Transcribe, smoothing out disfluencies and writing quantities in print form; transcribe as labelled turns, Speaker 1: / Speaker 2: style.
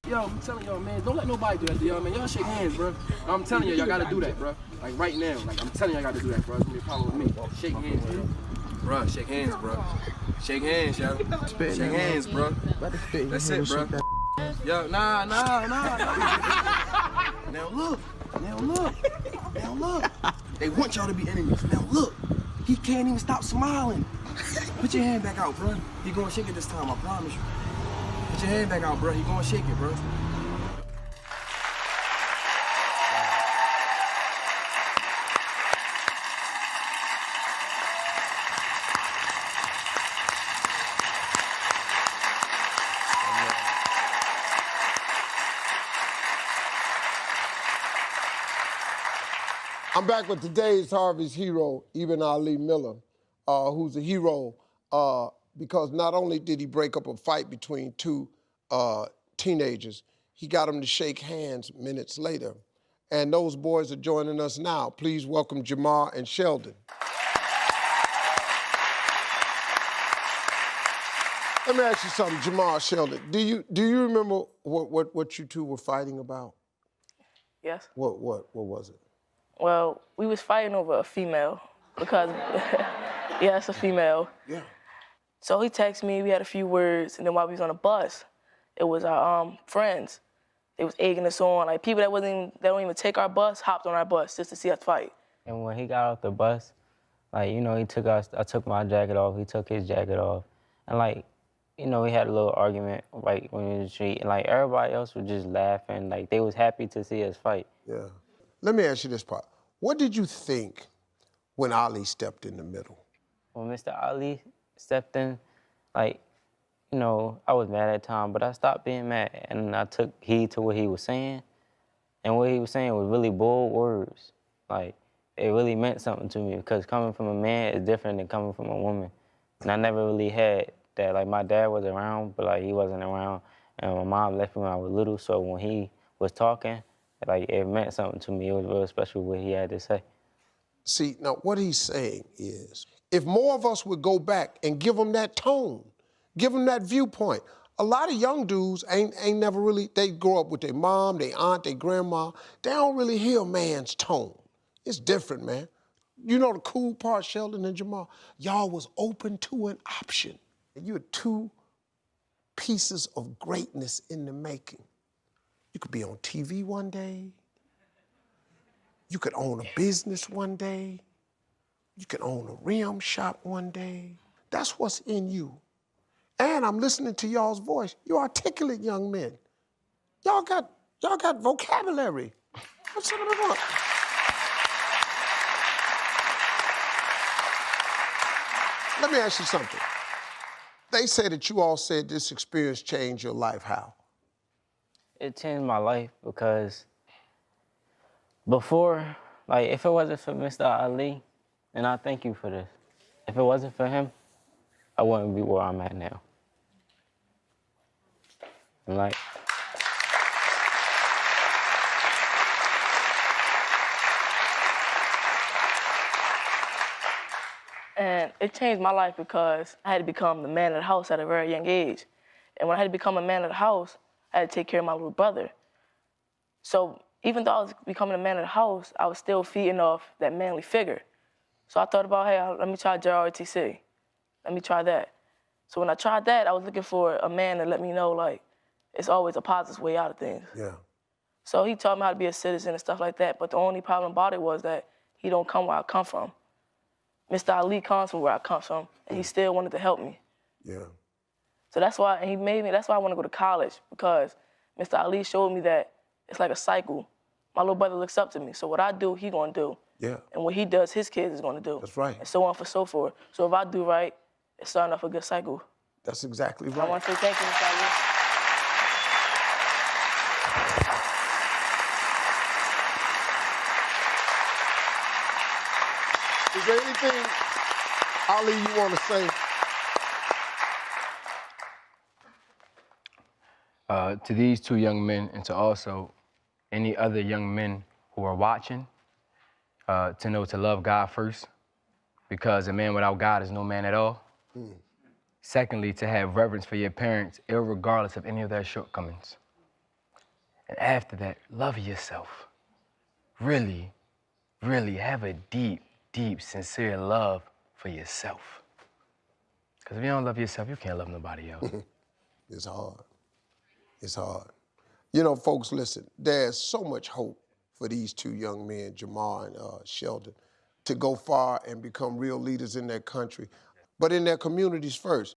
Speaker 1: Yo, I'm telling y'all, man, don't let nobody do that to y'all, man. Y'all shake hands, bro. I'm telling y'all gotta do that, bro. Like right now, like I'm telling y'all gotta do that, bro. It's gonna be a problem with me. Shake hands, bro. Shake hands, bro. Shake hands, yo. Shake hands, bro. That's it, bro. Yo, nah. Now look. They want y'all to be enemies. Now look. He can't even stop smiling. Put your hand back out, bro. He gonna shake it this time, I promise you. Put your hand back out, bro. He gonna shake it, bro.
Speaker 2: I'm back with today's Harvey's hero, Ibn Ali Miller, who's a hero because not only did he break up a fight between two teenagers, he got them to shake hands minutes later. And those boys are joining us now. Please welcome Jamar and Sheldon. Let me ask you something, Jamar, Sheldon. Do you remember what you two were fighting about?
Speaker 3: Yes.
Speaker 2: What was it?
Speaker 3: Well, we was fighting over a female because, yeah, it's a female.
Speaker 2: Yeah.
Speaker 3: So he texted me, we had a few words, and then while we was on the bus, it was our friends. They was egging us on, like people that don't even take our bus, hopped on our bus just to see us fight.
Speaker 4: And when he got off the bus, like, you know, I took my jacket off, he took his jacket off, and like, you know, we had a little argument, like, when we was in the street, and like, everybody else was just laughing, like, they was happy to see us fight.
Speaker 2: Yeah. Let me ask you this part. What did you think when Ali stepped in the middle?
Speaker 4: When Mr. Ali stepped in, like, you know, I was mad at the time, but I stopped being mad, and I took heed to what he was saying, and what he was saying was really bold words. Like, it really meant something to me, because coming from a man is different than coming from a woman. And I never really had that. Like, my dad was around, but like, he wasn't around, and my mom left me when I was little, so when he was talking, like, it meant something to me. It was really special what he had to say.
Speaker 2: See, now what he's saying is, if more of us would go back and give them that tone, give them that viewpoint. A lot of young dudes ain't never really, they grow up with their mom, their aunt, their grandma. They don't really hear a man's tone. It's different, man. You know the cool part, Sheldon and Jamal? Y'all was open to an option. You're two pieces of greatness in the making. You could be on TV one day. You could own a business one day. You could own a rim shop one day. That's what's in you. And I'm listening to y'all's voice. You're articulate young men. Y'all got vocabulary. What's up with that? Let me ask you something. They say that you all said this experience changed your life. How?
Speaker 4: It changed my life because before, like, if it wasn't for Mr. Ali, and I thank you for this, if it wasn't for him, I wouldn't be where I'm at now. And like,
Speaker 3: And it changed my life because I had to become the man of the house at a very young age. And when I had to become a man of the house, I had to take care of my little brother. So even though I was becoming a man of the house, I was still feeding off that manly figure. So I thought about, hey, let me try JROTC. Let me try that. So when I tried that, I was looking for a man to let me know, like, it's always a positive way out of things.
Speaker 2: Yeah.
Speaker 3: So he taught me how to be a citizen and stuff like that, but the only problem about it was that he don't come where I come from. Mr. Ali comes from where I come from, and he still wanted to help me.
Speaker 2: Yeah.
Speaker 3: So that's why, and that's why I want to go to college, because Mr. Ali showed me that it's like a cycle. My little brother looks up to me, so what I do, he gonna do.
Speaker 2: Yeah.
Speaker 3: And what he does, his kids is gonna do.
Speaker 2: That's right.
Speaker 3: And so on for so forth. So if I do right, it's starting off a good cycle.
Speaker 2: That's exactly right.
Speaker 3: I want to say thank you, Mr. Ali.
Speaker 2: Is there anything, Ali, you want to say?
Speaker 5: To these two young men, and to also any other young men who are watching, to know to love God first, because a man without God is no man at all. Secondly, to have reverence for your parents, irregardless of any of their shortcomings. And after that, love yourself. Really, really have a deep, deep, sincere love for yourself. Because if you don't love yourself, you can't love nobody else.
Speaker 2: It's hard. It's hard. You know, folks, listen, there's so much hope for these two young men, Jamar and Sheldon, to go far and become real leaders in their country, but in their communities first.